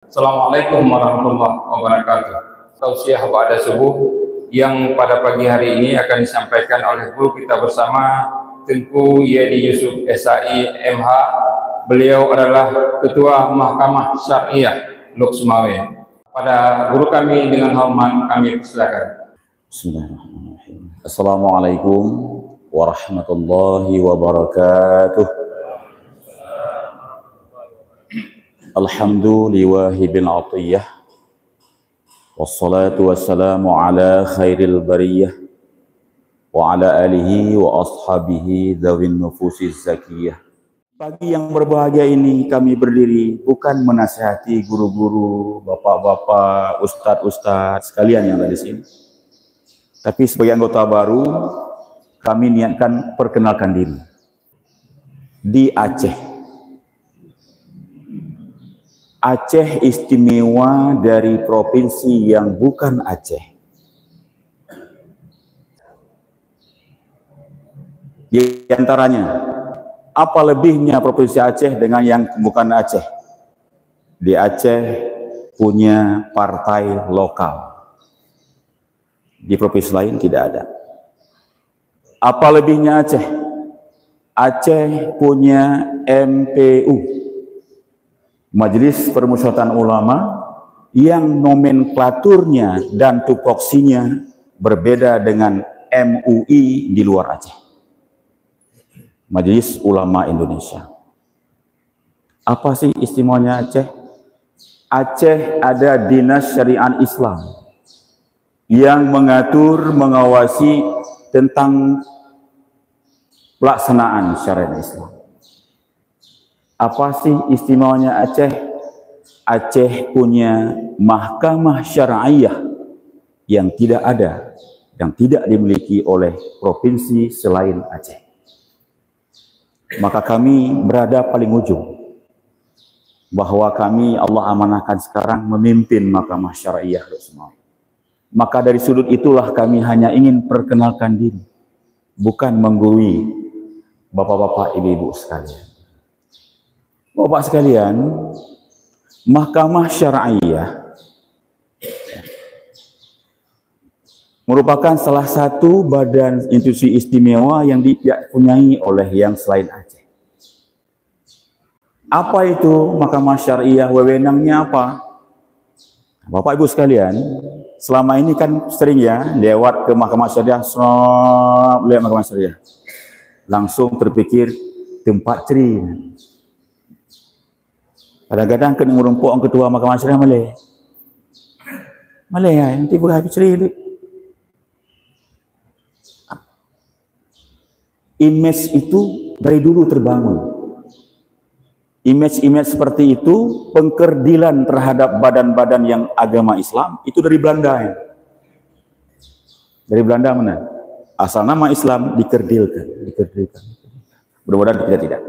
Assalamualaikum warahmatullahi wabarakatuh. Tausiah ba'da subuh yang pada pagi hari ini akan disampaikan oleh guru kita bersama, Tengku Yedi Yusuf SAI MH. Beliau adalah Ketua Mahkamah Syariah Lok Sumawe. Pada guru kami dengan hormat kami persilakan. Bismillahirrahmanirrahim. Assalamualaikum warahmatullahi wabarakatuh. Alhamdulillahi bil atiyah, wassalatu wassalamu ala khairil bariyah, wa ala alihi wa ashabihi dzawin nufusiz zakiyah. Pagi yang berbahagia ini kami berdiri bukan menasihati guru-guru, bapak-bapak, ustadz-ustadz sekalian yang ada di sini. Tapi sebagai anggota baru, kami niatkan perkenalkan diri. Di Aceh. Aceh istimewa dari provinsi yang bukan Aceh. Di antaranya, apa lebihnya provinsi Aceh dengan yang bukan Aceh? Di Aceh punya partai lokal. Di provinsi lain tidak ada. Apa lebihnya Aceh? Aceh punya MPU, Majelis Permusyawaratan Ulama, yang nomenklaturnya dan tupoksinya berbeda dengan MUI di luar Aceh. Majelis Ulama Indonesia. Apa sih istimewanya Aceh? Aceh ada Dinas Syariat Islam yang mengatur, mengawasi tentang pelaksanaan syariat Islam. Apa sih istimewanya Aceh? Aceh punya mahkamah syariah yang tidak ada, yang tidak dimiliki oleh provinsi selain Aceh. Maka kami berada paling ujung, bahwa kami Allah amanahkan sekarang memimpin mahkamah syariah. Maka dari sudut itulah kami hanya ingin perkenalkan diri, bukan menggurui bapak-bapak, ibu-ibu sekalian. Bapak sekalian, mahkamah syariah merupakan salah satu badan institusi istimewa yang tidak dipunyai oleh yang selain Aceh. Apa itu mahkamah syariah? Wewenangnya apa? Bapak Ibu sekalian, selama ini kan sering ya lewat ke mahkamah syariah, lihat mahkamah syariah, langsung terpikir tempat cerin. Kadang-kadang kena merumpuk ketua mahkamah syariah Malay ya, nanti berhabis cerin. Image itu dari dulu terbangun. Image seperti itu, pengkerdilan terhadap badan-badan yang agama Islam, itu dari Belanda ya. Dari Belanda mana? Asal nama Islam dikerdilkan. Mudah-mudahan tidak.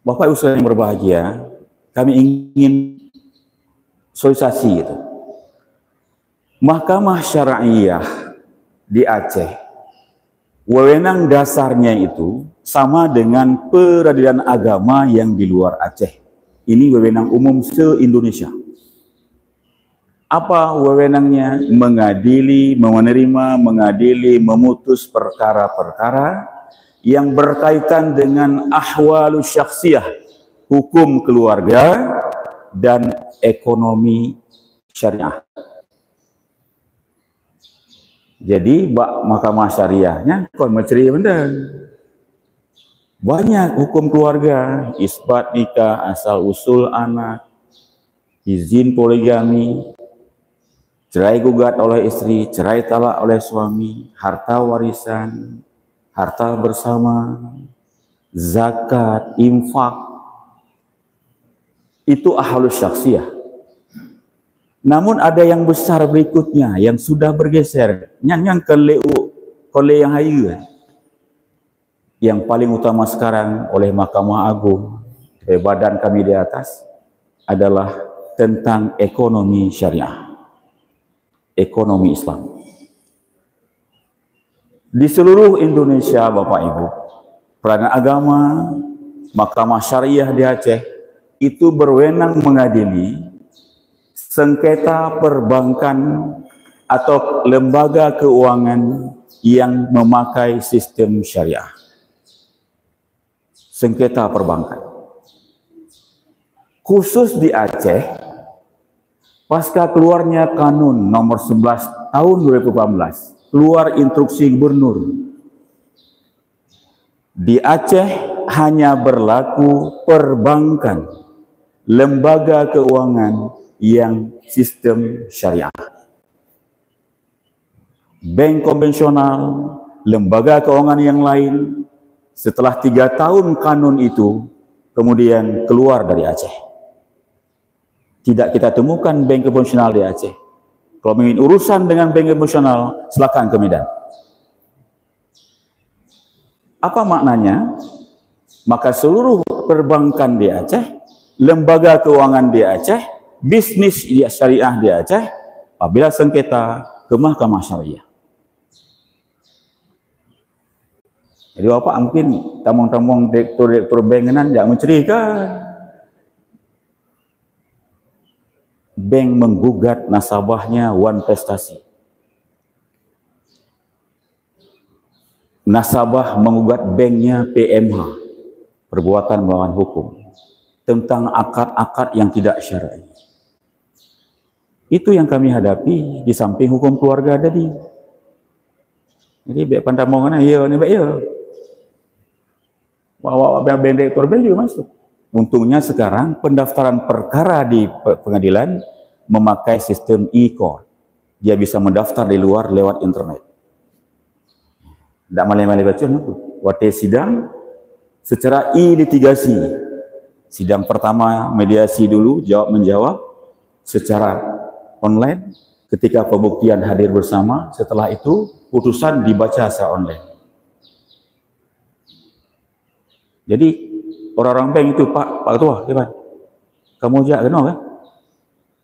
Bapak Ibu yang berbahagia, kami ingin sosialisasi itu. Mahkamah syariah di Aceh, wewenang dasarnya itu sama dengan peradilan agama yang di luar Aceh. Ini wewenang umum se-Indonesia. Apa wewenangnya? Mengadili, mengadili, memutus perkara-perkara yang berkaitan dengan ahwalus syakhsiyah, hukum keluarga, dan ekonomi syariah. Jadi mahkamah syariahnya kon menceri benda. Banyak hukum keluarga, isbat nikah, asal usul anak, izin poligami, cerai gugat oleh istri, cerai talak oleh suami, harta warisan, harta bersama, zakat, infak, itu ahlus syakhsiyah. Namun ada yang besar berikutnya yang sudah bergeser, yang kole yang hayu. Yang paling utama sekarang oleh Mahkamah Agung, badan kami di atas, adalah tentang ekonomi syariah, ekonomi Islam. Di seluruh Indonesia, Bapak Ibu, peranan agama, mahkamah syariah di Aceh itu berwenang mengadili sengketa perbankan atau lembaga keuangan yang memakai sistem syariah. Sengketa perbankan. Khusus di Aceh, pasca keluarnya Kanun nomor 11 tahun 2018, keluar instruksi gubernur. Di Aceh hanya berlaku perbankan, lembaga keuangan yang sistem syariah. Bank konvensional, lembaga keuangan yang lain, setelah 3 tahun kanun itu, kemudian keluar dari Aceh. Tidak kita temukan bank konvensional di Aceh. Kalau ingin urusan dengan bank konvensional, silakan ke Medan. Apa maknanya? Maka seluruh perbankan di Aceh, lembaga keuangan di Aceh, bisnis syariah di Aceh, apabila sengketa ke mahkamah syariah. Jadi Bapak mungkin tamong-tamong direktur bank tidak mencurigakan. Bank menggugat nasabahnya Wan Prestasi. Nasabah menggugat banknya PMH, perbuatan melawan hukum, tentang akad-akad yang tidak syar'i. Itu yang kami hadapi di samping hukum keluarga tadi. Jadi baik pantamongan ya ni baik ya. Bawa bank direktur bank juga masuk. Untungnya sekarang pendaftaran perkara di pengadilan memakai sistem e-court. Dia bisa mendaftar di luar lewat internet. Tidak malai-malai baca itu. Waktu sidang secara e-litigasi. Sidang pertama mediasi dulu, jawab-menjawab secara online. Ketika pembuktian hadir bersama, setelah itu putusan dibaca secara online. Jadi orang-orang bank itu, Pak Ketua, kamu jak kenal kan?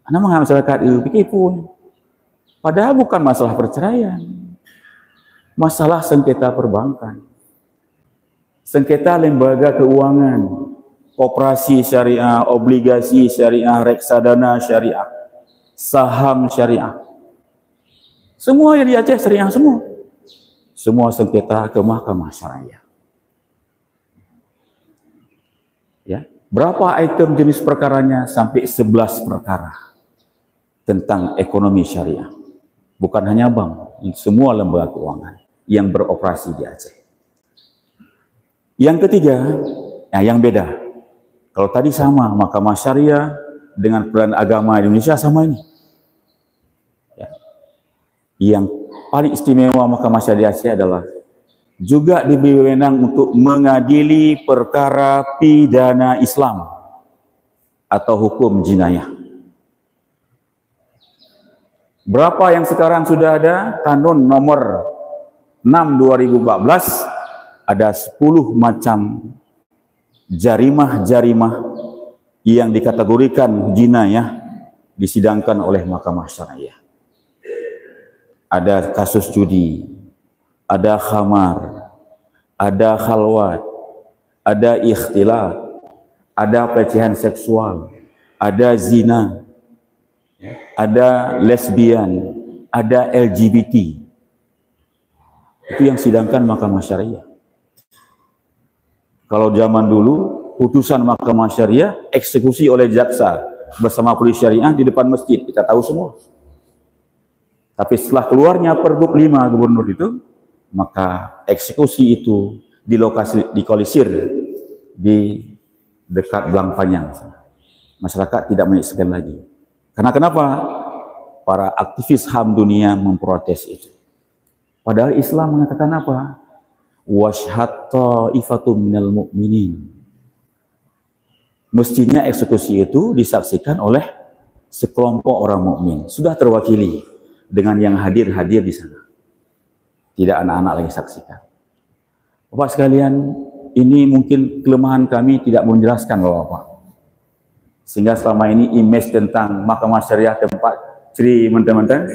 Anda mengambil masyarakat itu pikir pun. Padahal bukan masalah perceraian. Masalah sengketa perbankan. Sengketa lembaga keuangan, koperasi syariah, obligasi syariah, reksadana syariah, saham syariah. Semua yang di Aceh syariah semua. Semua sengketa ke mahkamah syariah. Ya, berapa item jenis perkaranya? Sampai 11 perkara tentang ekonomi syariah. Bukan hanya bank, semua lembaga keuangan yang beroperasi di Aceh. Yang ketiga, yang beda. Kalau tadi sama, mahkamah syariah dengan peran agama Indonesia sama ini. Ya. Yang paling istimewa mahkamah syariah adalah juga diberi wewenang untuk mengadili perkara pidana Islam atau hukum jinayah. Berapa yang sekarang sudah ada? Kanun nomor 6/2014 ada 10 macam jarimah-jarimah yang dikategorikan jinayah disidangkan oleh mahkamah syariah. Ada kasus judi, ada khamar, ada khalwat, ada ikhtilat, ada pelecehan seksual, ada zina, ada lesbian, ada LGBT. Itu yang sidangkan mahkamah syariah. Kalau zaman dulu, putusan mahkamah syariah eksekusi oleh jaksa bersama polisi syariah di depan masjid, kita tahu semua. Tapi setelah keluarnya Pergub 5 gubernur itu, maka eksekusi itu dikolisir di dekat Belang Panjang. Masyarakat tidak menyaksikan lagi. Karena kenapa? Para aktivis HAM dunia memprotes itu. Padahal Islam mengatakan apa? Washhad ta'ifatum minal mu'minin. Mestinya eksekusi itu disaksikan oleh sekelompok orang mukmin. Sudah terwakili dengan yang hadir di sana. Tidak anak-anak lagi saksikan. Bapak sekalian, ini mungkin kelemahan kami tidak menjelaskan Bapak. Sehingga selama ini image tentang mahkamah syariah tempat ceri mentah-mentah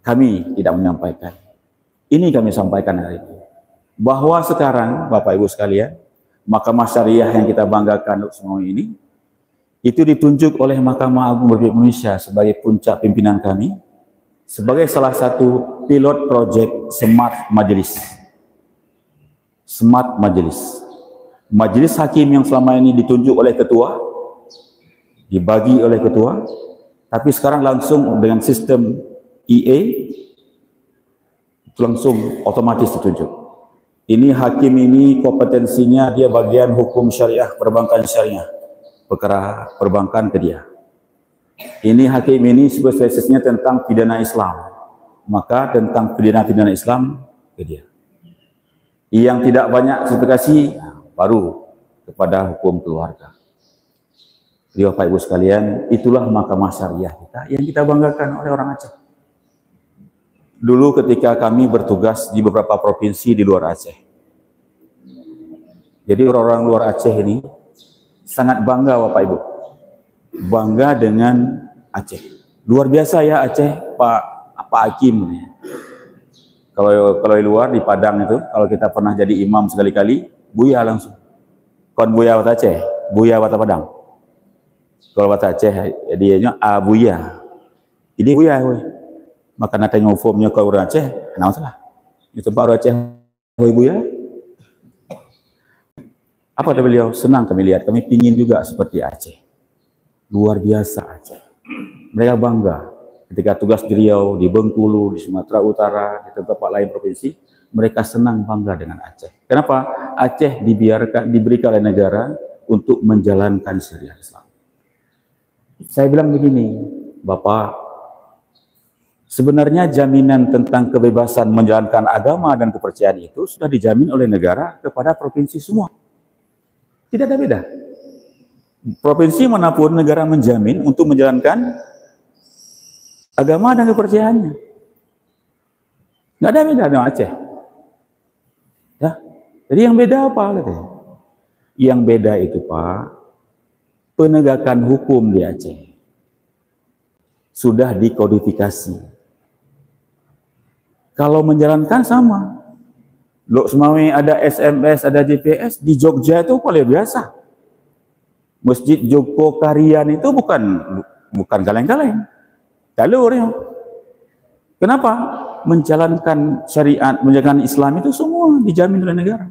kami tidak menyampaikan. Ini kami sampaikan hari ini. Bahwa sekarang Bapak Ibu sekalian, mahkamah syariah yang kita banggakan untuk semua ini itu ditunjuk oleh Mahkamah Agung Republik Indonesia sebagai puncak pimpinan kami, sebagai salah satu pilot project Smart Majelis. Smart Majelis. Majelis hakim yang selama ini ditunjuk oleh ketua, dibagi oleh ketua, tapi sekarang langsung dengan sistem EA, langsung otomatis ditunjuk. Ini hakim ini kompetensinya dia bagian hukum syariah, perbankan syariah, perkara perbankan ke dia. Ini hakim ini spesialisnya tentang pidana Islam, maka tentang pidana Islam ke dia. Yang tidak banyak sertifikasi baru kepada hukum keluarga. Jadi Bapak Ibu sekalian, itulah mahkamah syariah kita yang kita banggakan oleh orang Aceh. Dulu ketika kami bertugas di beberapa provinsi di luar Aceh. Jadi orang-orang luar Aceh ini sangat bangga Bapak Ibu. Bangga dengan Aceh. Luar biasa ya Aceh, Pak Hakim. Kalau di luar di Padang itu, kalau kita pernah jadi imam sekali-kali, buya langsung. Kon buya wat Aceh, buya wat Padang. Kalau wat Aceh dianya buya. Ini buya we. Maka nak tengok formnya ke orang Aceh, kenapa salah? Itu Pak orang Aceh, ibu ya. Apa kata beliau? Senang kami lihat, kami pingin juga seperti Aceh. Luar biasa Aceh. Mereka bangga ketika tugas di Riau, di Bengkulu, di Sumatera Utara, di tempat lain provinsi, mereka senang bangga dengan Aceh. Kenapa? Aceh diberikan oleh negara untuk menjalankan syariat Islam. Saya bilang begini, Bapak, sebenarnya jaminan tentang kebebasan menjalankan agama dan kepercayaan itu sudah dijamin oleh negara kepada provinsi semua. Tidak ada beda. Provinsi manapun negara menjamin untuk menjalankan agama dan kepercayaannya. Nggak ada beda dengan Aceh. Ya. Jadi yang beda apa? Katanya? Yang beda itu Pak, penegakan hukum di Aceh sudah dikodifikasi. Kalau menjalankan sama. Lok Semawe ada SMS, ada GPS, di Jogja itu paling biasa. Masjid Joko Karian itu bukan kaleng-kaleng. Jalur ya. Kenapa? Menjalankan syariat, menjalankan Islam itu semua dijamin oleh negara.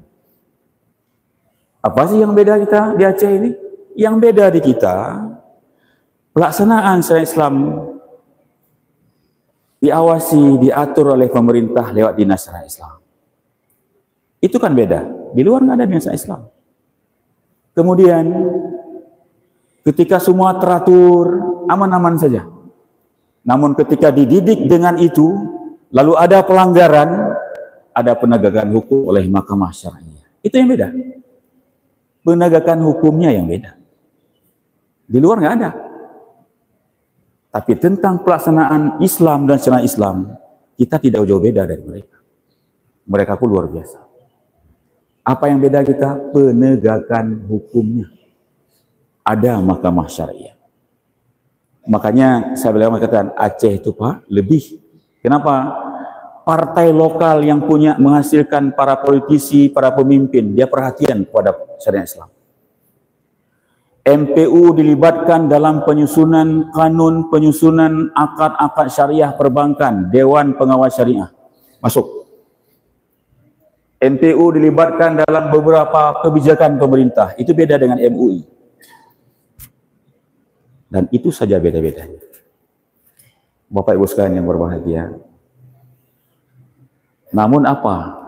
Apa sih yang beda kita di Aceh ini? Yang beda di kita, pelaksanaan syariat Islam diawasi, diatur oleh pemerintah lewat dinas syariat Islam. Itu kan beda. Di luar nggak ada dinas syariat Islam. Kemudian ketika semua teratur, aman-aman saja. Namun ketika dididik dengan itu, lalu ada pelanggaran, ada penegakan hukum oleh mahkamah syariah. Itu yang beda. Penegakan hukumnya yang beda. Di luar nggak ada. Tapi tentang pelaksanaan Islam dan syariat Islam, kita tidak jauh beda dari mereka. Mereka pun luar biasa. Apa yang beda kita? Penegakan hukumnya. Ada mahkamah syariah. Makanya saya bilang mengatakan Aceh itu Pak lebih. Kenapa? Partai lokal yang punya menghasilkan para politisi, para pemimpin, dia perhatian kepada syariat Islam. MPU dilibatkan dalam penyusunan kanun, penyusunan akad-akad syariah perbankan, Dewan Pengawas Syariah. Masuk. MPU dilibatkan dalam beberapa kebijakan pemerintah. Itu beda dengan MUI. Dan itu saja beda-bedanya. Bapak Ibu sekalian yang berbahagia. Namun apa?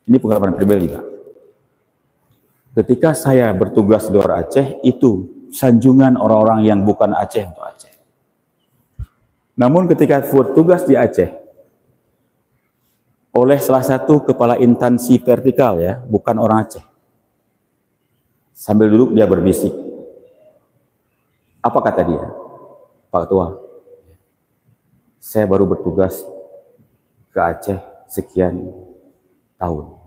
Ini pengalaman pribadi Pak. Ketika saya bertugas di luar Aceh, itu sanjungan orang-orang yang bukan Aceh untuk Aceh. Namun ketika bertugas di Aceh, oleh salah satu kepala instansi vertikal ya, bukan orang Aceh. Sambil duduk dia berbisik. Apa kata dia? Pak Ketua, saya baru bertugas ke Aceh sekian tahun.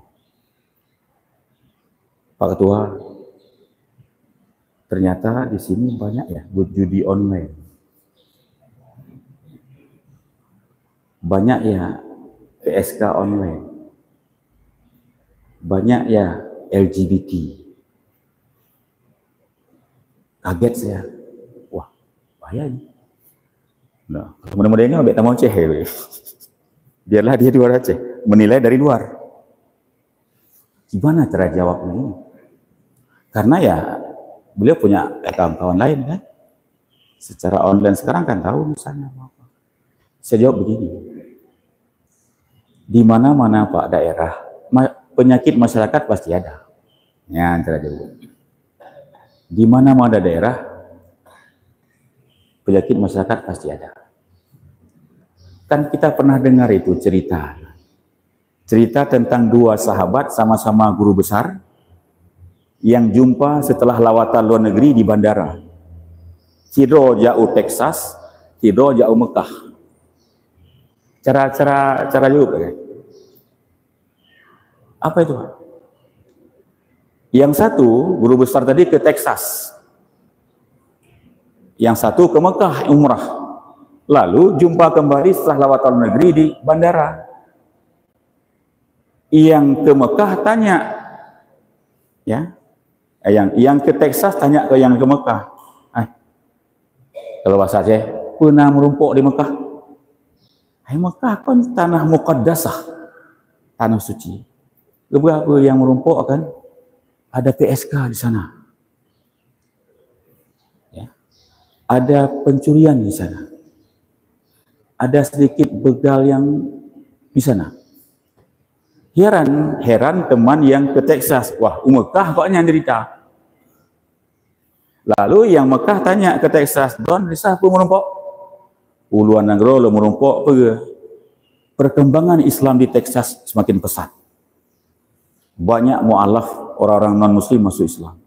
Pak Ketua, ternyata di sini banyak ya judi online. Banyak ya PSK online. Banyak ya LGBT. Kaget saya. Wah, bahaya ini. Nah, mudah-mudahan abek tamu Aceh. Biarlah dia di luar Aceh, menilai dari luar. Gimana cara jawabnya ini? Karena ya beliau punya kawan-kawan lain kan. Secara online sekarang kan tahu misalnya apa. Saya jawab begini. Di mana-mana Pak daerah, penyakit masyarakat pasti ada. Ya, cara jawab. Di mana-mana daerah, penyakit masyarakat pasti ada. Kan kita pernah dengar itu cerita. Cerita tentang dua sahabat sama-sama guru besar yang jumpa setelah lawatan luar negeri di bandara. Tidro jauh Texas, Tidro jauh Mekah. Cara jawab kan? Apa itu? Yang satu guru besar tadi ke Texas, yang satu ke Mekah umrah, lalu jumpa kembali setelah lawatan luar negeri di bandara. Yang ke Mekah tanya, ya, yang ke Texas tanya ke yang ke Mekah, kalau bahasa Aceh, pernah merumpuk di Mekah? Mekah kan tanah muqaddasah, tanah suci. Beberapa yang merumpuk akan ada PSK di sana, ya. Ada pencurian di sana, ada sedikit begal yang di sana. Heran teman yang ke Texas, wah Mekah kok yang derita. Lalu yang Mekah tanya ke Texas, Don, risah apa merumpuk? Puluhan negara lo merumpuk apa? Perkembangan Islam di Texas semakin pesat. Banyak mu'alaf orang-orang non-muslim masuk Islam.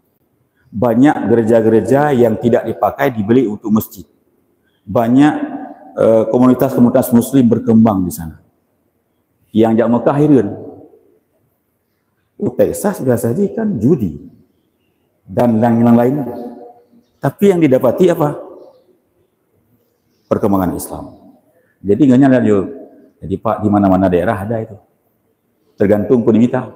Banyak gereja-gereja yang tidak dipakai dibeli untuk masjid. Banyak komunitas-komunitas muslim berkembang di sana. Yang jak Mekah heran. Texas biasa saja kan judi dan yang lain. Tapi yang didapati apa? Perkembangan Islam. Jadi nggak nyala juga. Jadi Pak, di mana-mana daerah ada itu. Tergantung penimita.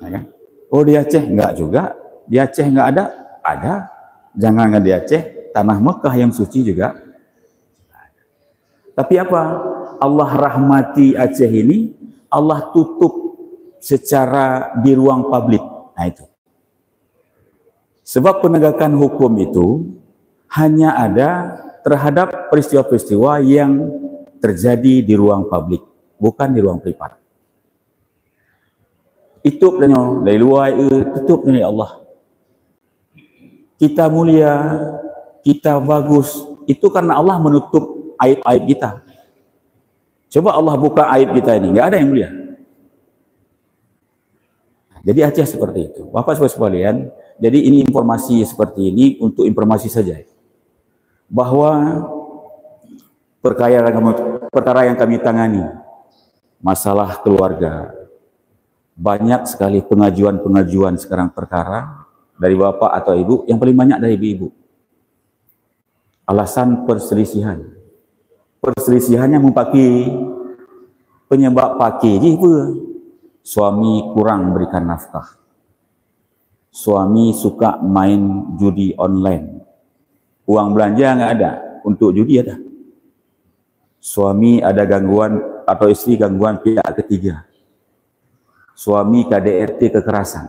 Ya kan? Oh di Aceh enggak juga. Di Aceh enggak ada? Ada. Jangan nggak di Aceh, tanah Mekah yang suci juga. Tapi apa? Allah rahmati Aceh ini, Allah tutup secara di ruang publik. Nah itu. Sebab penegakan hukum itu hanya ada terhadap peristiwa-peristiwa yang terjadi di ruang publik, bukan di ruang privat. Itu plano dari luar tutup dari Allah. Kita mulia, kita bagus, itu karena Allah menutup aib-aib kita. Coba Allah buka aib kita ini, nggak ada yang mulia. Jadi Aceh seperti itu. Bapak-Ibu sekalian, jadi ini informasi seperti ini untuk informasi saja. Bahwa perkara yang kami tangani, masalah keluarga, banyak sekali pengajuan sekarang perkara dari bapak atau ibu, yang paling banyak dari ibu-ibu. Alasan perselisihan. Perselisihannya mempaki penyebab paki apa? Suami kurang berikan nafkah. Suami suka main judi online. Uang belanja nggak ada, untuk judi ada. Suami ada gangguan atau istri gangguan pihak ketiga. Suami KDRT kekerasan.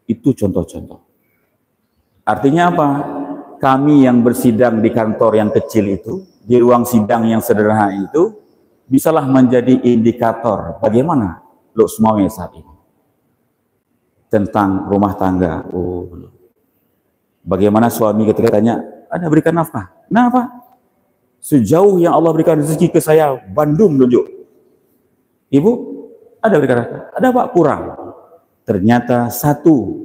Itu contoh-contoh. Artinya apa? Kami yang bersidang di kantor yang kecil itu, di ruang sidang yang sederhana itu, bisalah menjadi indikator bagaimana lo semuanya saat ini. Tentang rumah tangga. Oh, bagaimana suami ketika tanya, ada berikan nafkah? Kenapa? Sejauh yang Allah berikan rezeki ke saya, Bandung tunjuk. Ibu, ada berikan nafkah? Ada Pak, kurang. Ternyata satu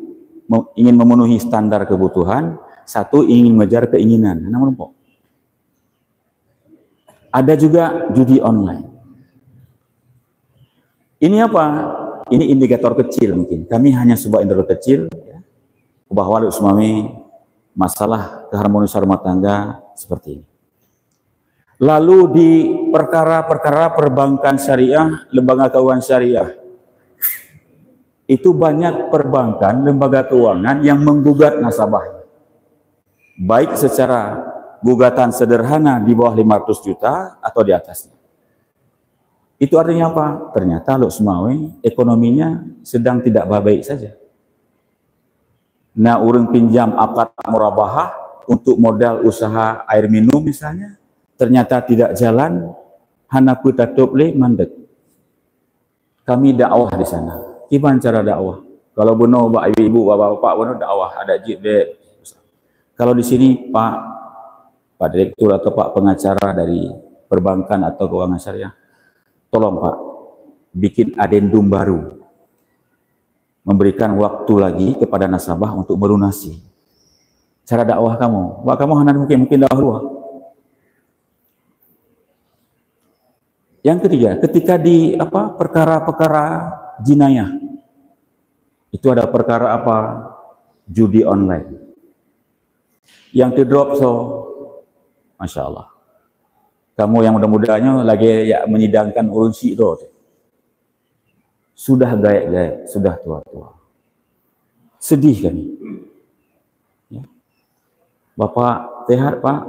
ingin memenuhi standar kebutuhan, satu ingin mengejar keinginan. Namun Pak, ada juga judi online. Ini apa? Ini indikator kecil mungkin. Kami hanya sebuah indikator kecil, ya, bahwa suami masalah keharmonisan rumah tangga seperti ini. Lalu di perkara-perkara perbankan syariah, lembaga keuangan syariah, itu banyak perbankan, lembaga keuangan yang menggugat nasabahnya. Baik secara gugatan sederhana di bawah 500 juta atau di atasnya. Itu artinya apa? Ternyata Lok Sumawe ekonominya sedang tidak baik saja. Nah, urang pinjam akad murabahah untuk modal usaha air minum misalnya, ternyata tidak jalan, hanapu tatup le mandek. Kami dakwah di sana. Gimana cara dakwah? Kalau benar ibu, bapak-bapak benar dakwah, ada jibde. Kalau di sini Pak Direktur atau Pak Pengacara dari perbankan atau keuangan syariah, tolong Pak, bikin adendum baru. Memberikan waktu lagi kepada nasabah untuk melunasi. Cara dakwah kamu, mungkin dakwah. Yang ketiga, ketika di perkara-perkara jinayah, itu ada perkara judi online. Yang di drop Masya Allah. Kamu yang mudah-mudahnya lagi menyidangkan urunsi itu. Sudah gaek-gaek, sudah tua-tua. Sedih kan? Ya. Bapak, sehat Pak?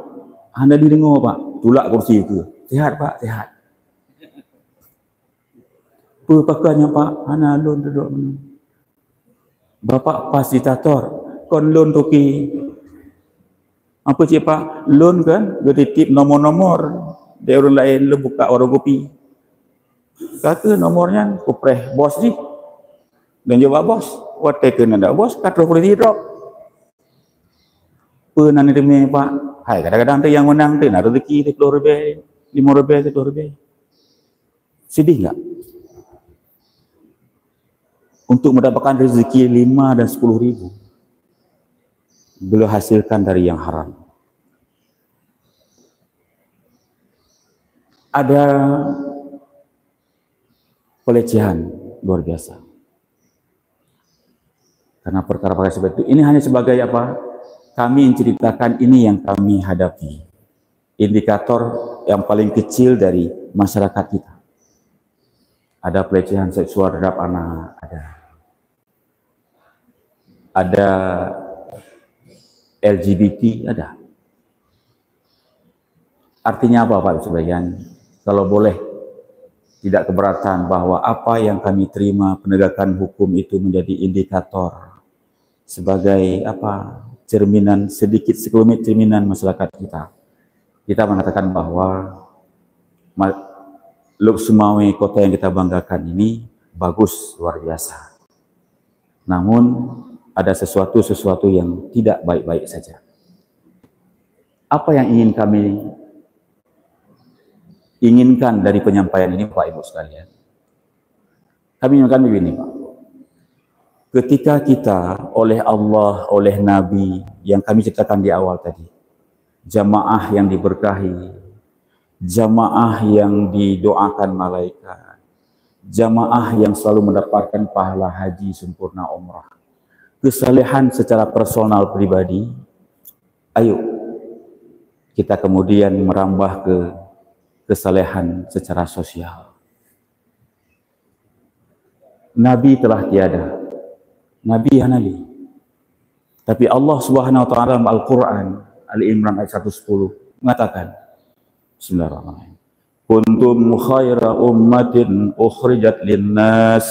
Anda didengar Pak? Tulak kursi itu. Sehat Pak, sehat. Pakainya Pak, Anda lon duduk. Bapak fasilitator, kon lon toki. Apa cik Pak? Lon kan? Dia tip nomor-nomor. Dia orang lain lu buka warung kopi. Kata nomornya kupreh bos ni. Dan jawab bos. What taken ada bos? Kata boleh drop. Penan ni demi Pak. Hai kadang-kadang tu yang menang tu nak rezeki 10 lebih, 5 lebih, 10 lebih. Sedih enggak? Untuk mendapatkan rezeki 5 dan 10 ribu. Beliau hasilkan dari yang haram. Ada pelecehan luar biasa. Karena perkara-perkara seperti itu, ini hanya sebagai kami menceritakan ini yang kami hadapi. Indikator yang paling kecil dari masyarakat kita. Ada pelecehan seksual terhadap anak, ada LGBT, ada. Artinya apa Pak sebagian? Kalau boleh tidak keberatan bahwa apa yang kami terima penegakan hukum itu menjadi indikator sebagai cerminan, sedikit sekelumit cerminan masyarakat kita. Kita mengatakan bahwa Lok Sumawe, kota yang kita banggakan ini bagus, luar biasa. Namun ada sesuatu yang tidak baik-baik saja. Apa yang ingin kami inginkan dari penyampaian ini Pak Ibu sekalian? Kami inginkan begini Pak. Ketika kita oleh Allah, oleh Nabi yang kami ceritakan di awal tadi, jamaah yang diberkahi, jamaah yang didoakan malaikat, jamaah yang selalu mendapatkan pahala haji sempurna umrah, kesalehan secara personal pribadi, ayo kita kemudian merambah ke kesalehan secara sosial. Nabi telah tiada, Nabi ya Nabi. Tapi Allah Subhanahu wa taala dalam Al-Qur'an Ali Imran ayat 110 mengatakan, Bismillahirrahmanirrahim. Kuntum khaira ummatin ukhrijat linnas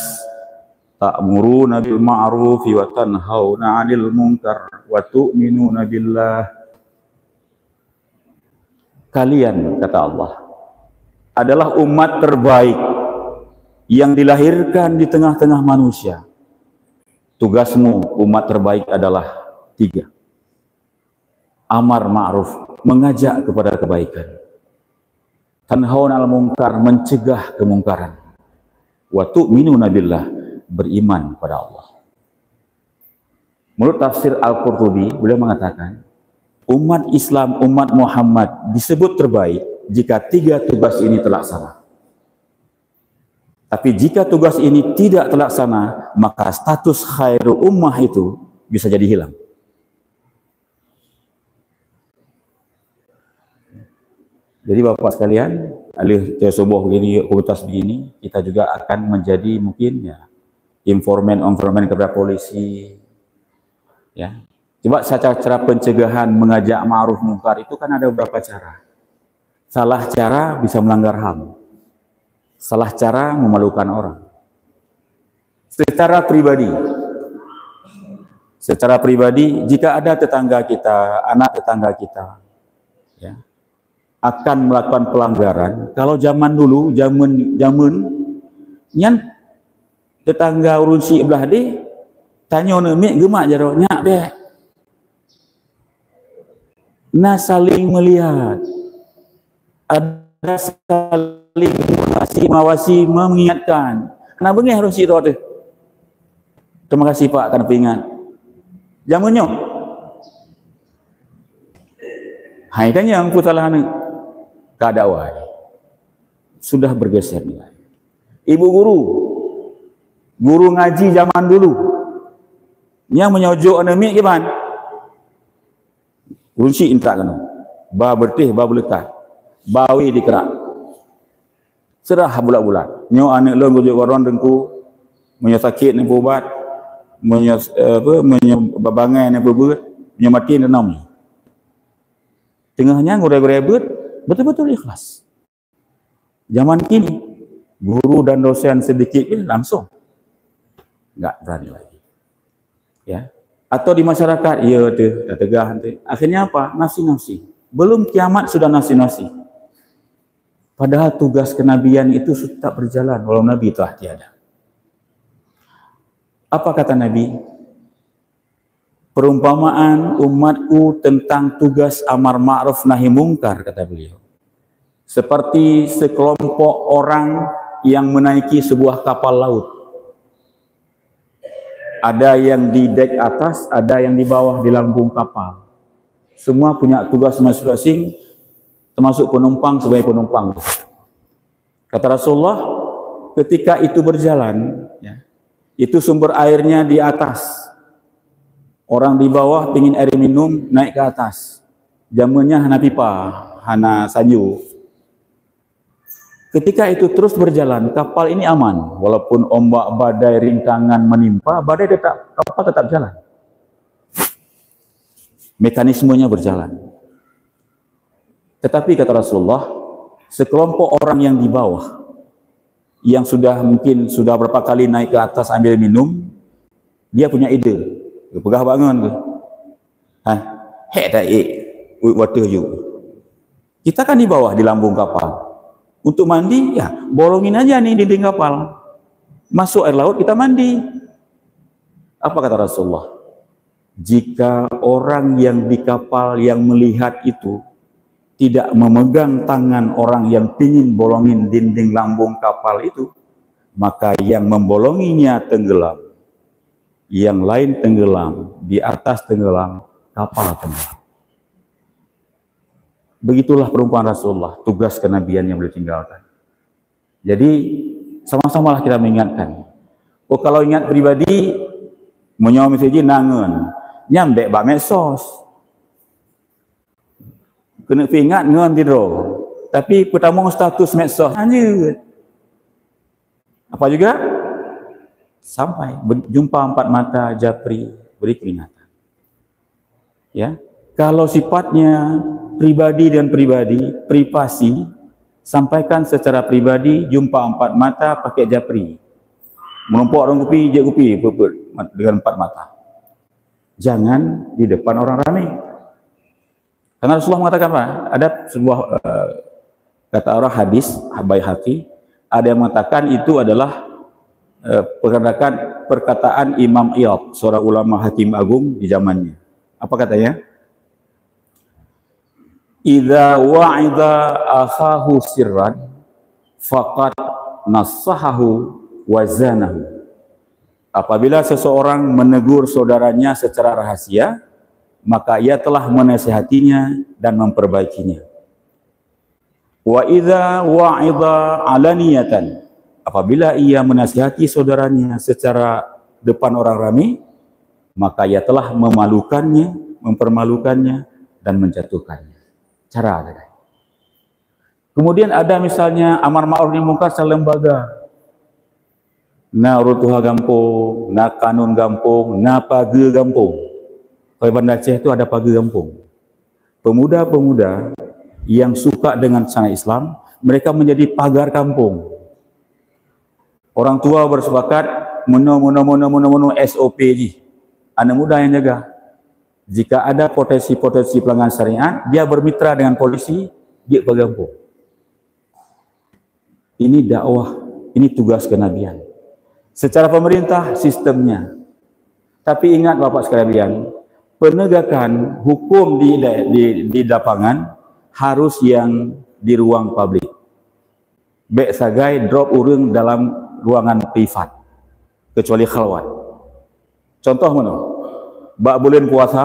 ta'muruna bil ma'rufi wa tanhauna 'anil munkar wa tu'minuna billah. Kalian, kata Allah, adalah umat terbaik yang dilahirkan di tengah-tengah manusia. Tugasmu umat terbaik adalah 3. Amar ma'ruf, mengajak kepada kebaikan. Tanhauna 'anil munkar, mencegah kemungkaran. Wa tu'minuna billah, beriman pada Allah. Menurut tafsir Al-Qurtubi, beliau mengatakan, umat Islam, umat Muhammad disebut terbaik jika 3 tugas ini terlaksana. Tapi jika tugas ini tidak terlaksana, maka status khairul ummah itu bisa jadi hilang. Jadi Bapak sekalian, alih subuh begini, komunitas begini, kita juga akan menjadi mungkin ya informan kepada polisi. Ya. Coba cara pencegahan mengajak ma'ruf munkar itu kan ada beberapa cara. Salah cara bisa melanggar HAM. Salah cara memalukan orang. Secara pribadi, jika ada tetangga kita, anak tetangga kita, ya, akan melakukan pelanggaran. Kalau zaman dulu, zaman nyan tetangga urunsi belah di tanya nemik gemak jaro nyak be. Nah, saling melihat, ada saling mengawasi, mengingatkan. Kenapa bengi harus itu tu? Terima kasih Pak kerana peringat. Jamannya. Hai kan yang putalah ni keadaan sudah bergeser nilai. Ibu guru ngaji zaman dulu yang menyojok anak gimana? Runsi intak kan, ba bertih, ba belekat, bawi dikerak, serah bulat-bulat. Nyo anak lo gojok koron dengku, menyakit ni ubat, babangai ni berbet, menyamati ni nam. Tengahnya gore-gore betul-betul ikhlas. Zaman kini guru dan dosen sedikit langsung enggak berani lagi. Ya. Atau di masyarakat, ya tu, dah tegah nanti. Akhirnya apa? Nafsi-nafsi. Belum kiamat sudah nafsi-nafsi. Padahal tugas kenabian itu sudah berjalan, walau Nabi telah tiada. Apa kata Nabi? Perumpamaan umatku tentang tugas amar ma'ruf nahi mungkar, kata beliau. Seperti sekelompok orang yang menaiki sebuah kapal laut. Ada yang di dek atas, ada yang di bawah di lambung kapal. Semua punya tugas masing-masing, termasuk penumpang sebagai penumpang. Kata Rasulullah, ketika itu berjalan, ya, itu sumber airnya di atas. Orang di bawah ingin air minum, naik ke atas. Jamannya hana pipa, hana sanyu. Ketika itu terus berjalan, kapal ini aman. Walaupun ombak badai rintangan menimpa, kapal tetap jalan. Mekanismenya berjalan. Tetapi kata Rasulullah, sekelompok orang yang di bawah, yang mungkin sudah berapa kali naik ke atas ambil minum, dia punya ide. Pegah bangun tu. Water you. Kita kan di bawah di lambung kapal. Untuk mandi, ya bolongin aja nih dinding kapal. Masuk air laut, kita mandi. Apa kata Rasulullah? Jika orang yang di kapal yang melihat itu tidak memegang tangan orang yang ingin bolongin dinding lambung kapal itu, maka yang membolonginya tenggelam. Yang lain tenggelam, di atas tenggelam, kapal tenggelam. Begitulah perumpamaan Rasulullah, tugas kenabian yang beliau tinggalkan. Jadi sama-samalah kita mengingatkan. Oh, kalau ingat pribadi, menyawa mesej nangan, nyambek bak medsos. Kena ingat ngan tidur. Tapi pertama status medsos hanya apa juga? Sampai jumpa empat mata japri beri peringatan. Ya. Kalau sifatnya pribadi dan privasi, sampaikan secara pribadi, jumpa empat mata pakai japri. Menumpuk orang kopi, je kopi dengan empat mata. Jangan di depan orang ramai. Karena Rasulullah mengatakan apa? Ada sebuah kata orang hadis, Baihaqi, ada yang mengatakan itu adalah perkataan Imam Iyad, seorang ulama hakim agung di zamannya. Apa katanya? Idza wa'idha akhahu sirran faqad nassahahu wa zanahu. Apabila seseorang menegur saudaranya secara rahasia, maka ia telah menasihatinya dan memperbaikinya. Wa idza wa'idha alaniyatan. Apabila ia menasihati saudaranya secara depan orang ramai, maka ia telah memalukannya, mempermalukannya dan menjatuhkannya. Cara ada. Kemudian ada misalnya amar ma'ruf nahi munkar secara lembaga. na rutuha gampung, na kanun gampung, na paga gampung. Kalau Banda Aceh itu ada paga gampung. Pemuda-pemuda yang suka dengan syariat Islam, mereka menjadi pagar kampung. Orang tua bersepakat meno SOP ji. Anak muda yang jaga. Jika ada potensi-potensi pelanggaran syariat, dia bermitra dengan polisi, dia pagar kampung. Ini dakwah, ini tugas kenabian. Secara pemerintah, sistemnya. Tapi ingat Bapak sekalian, penegakan hukum di lapangan harus yang di ruang publik. Bek sagai drop urung dalam ruangan privat, kecuali khalwat. Contoh mana? Bak bulan puasa,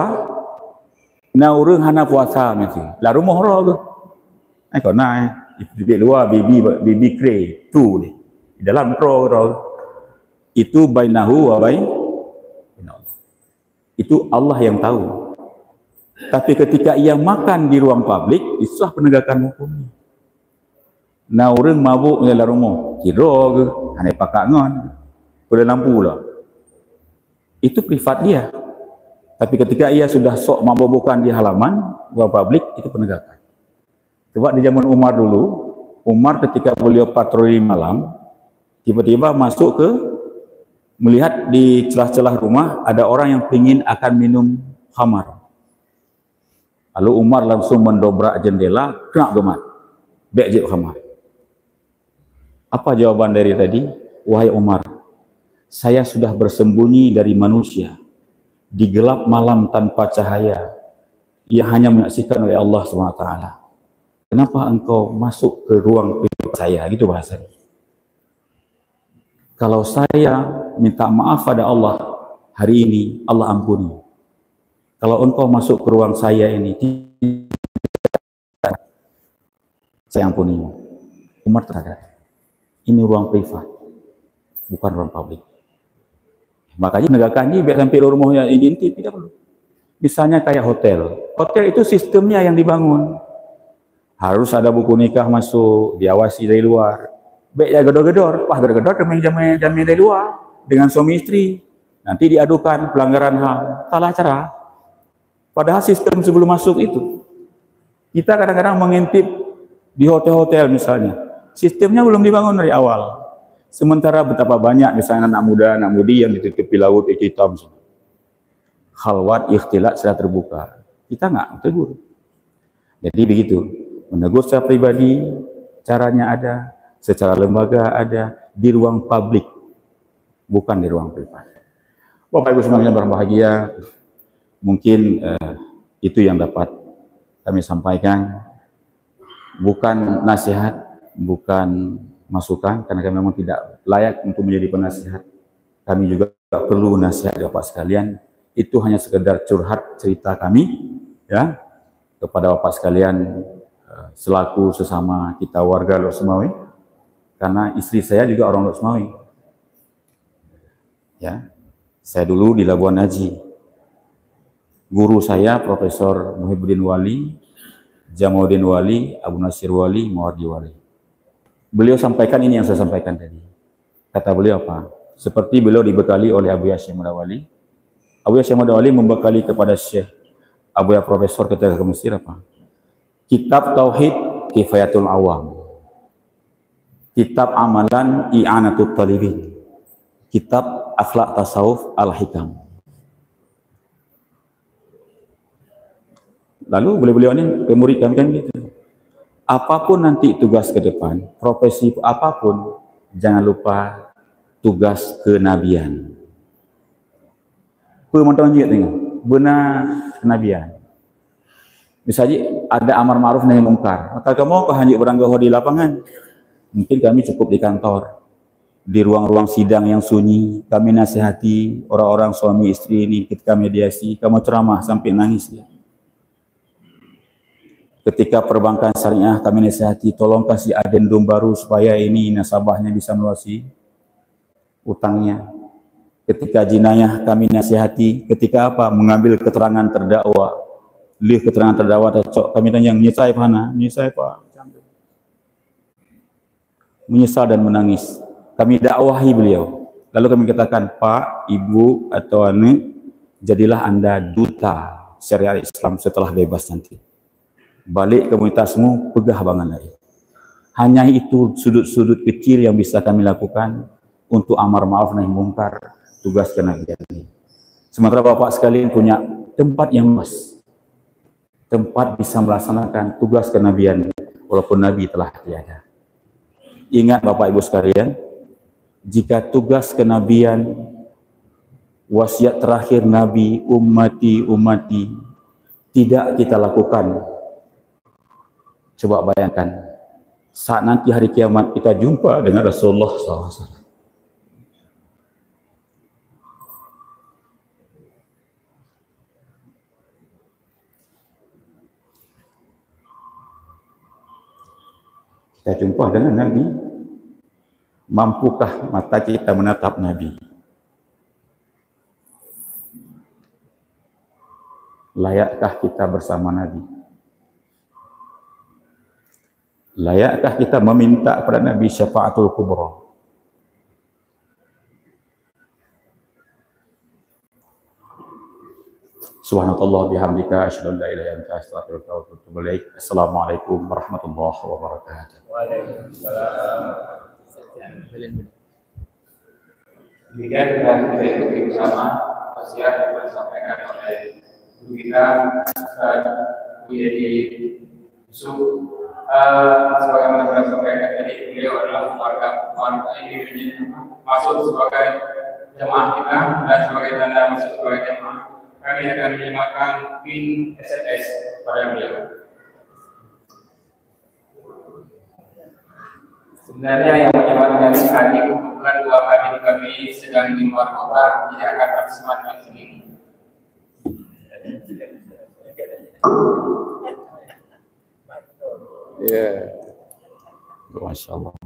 na urung hana puasa mesti. La rumah roh tu. Kau naik di luar bibi kre tu ni. Di dalam roh. Itu bainahu wa bain Allah. Itu Allah yang tahu. Tapi ketika ia makan di ruang publik, itulah penegakan hukumnya. Nah, orang mabuk di dalam rumah, kira ke, hanya pakak ngon, boleh lampu lah. Itu privat dia. Tapi ketika ia sudah sok mabuk-mabukan di halaman ruang publik, itu penegakan. Sebab di zaman Umar dulu, Umar ketika beliau patroli malam, tiba-tiba masuk ke melihat di celah-celah rumah ada orang yang ingin akan minum khamar. Lalu Umar langsung mendobrak jendela, kena gemat. Bekjek khamar. Apa jawaban dari tadi? Wahai Umar, saya sudah bersembunyi dari manusia di gelap malam tanpa cahaya yang hanya menyaksikan oleh Allah SWT. Kenapa engkau masuk ke ruang pribadi saya? Gitu bahasanya. Kalau saya minta maaf pada Allah hari ini, Allah ampuni. Kalau engkau masuk ke ruang saya ini, saya ampuni. Umar terhadap. Ini ruang privat, bukan ruang publik. Makanya penegakan ini biar sampai rumahnya intip tidak perlu. Misalnya kayak hotel. Hotel itu sistemnya yang dibangun. Harus ada buku nikah masuk, diawasi dari luar. Baik ya gedor-gedor, pas gedor-gedor jamin dari luar dengan suami istri. Nanti diadukan pelanggaran HAM, salah cara. Padahal sistem sebelum masuk itu, kita kadang-kadang mengintip di hotel-hotel misalnya. Sistemnya belum dibangun dari awal. Sementara betapa banyak misalnya anak muda, anak mudi yang ditutupi laut hitam. Khalwat, ikhtilat secara terbuka. Kita nggak tegur. Jadi begitu, menegur secara pribadi, caranya ada. Secara lembaga ada, di ruang publik, bukan di ruang privat. Bapak Ibu semuanya berbahagia, mungkin itu yang dapat kami sampaikan. Bukan nasihat, bukan masukan, karena kami memang tidak layak untuk menjadi penasihat. Kami juga perlu nasihat Bapak sekalian. Itu hanya sekedar curhat cerita kami, ya, kepada Bapak sekalian selaku sesama kita warga Lok Sumawe. Karena istri saya juga orang Lok Sumawe. Ya, saya dulu di Labuan Haji. Guru saya Profesor Muhyiddin Wali, Jamaluddin Wali, Abu Nasir Wali, Mawardi Wali. Beliau sampaikan ini yang saya sampaikan tadi. Kata beliau apa? Seperti beliau dibekali oleh Abu Yasyim Mudawali. Abu Yasyim Mudawali membekali kepada Syekh Abu Ya Profesor ketika ke Mesir apa? Kitab Tauhid Kifayatul Awam. Kitab Amalan I'anatul Talibin. Kitab Akhlak Tasawuf Al-Hikam. Lalu beliau ini pemurid kami kan gitu. Apapun nanti tugas ke depan, profesi apapun, jangan lupa tugas kenabian. Pemontong dia tengok, benar kenabian. Misalnya ada amar ma'ruf nahi mungkar, maka kamu kok hanya beranggoh di lapangan. Mungkin kami cukup di kantor, di ruang-ruang sidang yang sunyi, kami nasihati orang-orang suami istri ini ketika mediasi, kamu ceramah sampai nangis ya. Ketika perbankan syariah kami nasihati, tolong kasih adendum baru supaya ini nasabahnya bisa melunasi utangnya. Ketika jinayah kami nasihati, ketika apa? Mengambil keterangan terdakwa. Lihat keterangan terdakwa, kami tanya, menyesal mana? Menyesal Pak. Menyesal dan menangis. Kami dakwahi beliau. Lalu kami katakan, Pak, Ibu, atau anak, jadilah Anda duta syariat Islam setelah bebas nanti. Balik komunitasmu, pegah bangan lagi. Hanya itu sudut-sudut kecil yang bisa kami lakukan untuk amar ma'ruf nahi mungkar, tugas kenabian ini. Sementara Bapak sekalian punya tempat yang luas, tempat bisa melaksanakan tugas kenabian walaupun Nabi telah tiada. Ingat Bapak Ibu sekalian, jika tugas kenabian, wasiat terakhir Nabi, ummati, tidak kita lakukan, coba bayangkan, saat nanti hari kiamat kita jumpa dengan Rasulullah SAW. Kita jumpa dengan Nabi, mampukah mata kita menatap Nabi? Layakkah kita bersama Nabi? Layakkah kita meminta kepada Nabi syafaatul kubra? Subhanallah bihamdika asyhadu an la ilaha illa anta astaghfiruka wa atubu ilaik. Assalamualaikum warahmatullahi wabarakatuh. Demikian kita ikuti bersama wasiat yang disampaikan oleh guru kita Ustaz Yedi Yusuf. Sebagaimana saya sampaikan tadi, beliau adalah warga ini masuk sebagai jemaah kita dan sebagai tanda masuk sebagai jemaah. Kami akan menyematkan PIN SMS pada beliau. Sebenarnya yang menyematkan hari kebetulan 2 hari kami sedang di luar kota, tidak akan kami sematkan sendiri. Ya, Masya Allah.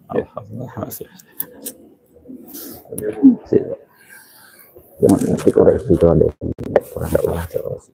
Alhamdulillah. Jangan nanti koreksi kalau ada kurang dakwah terus.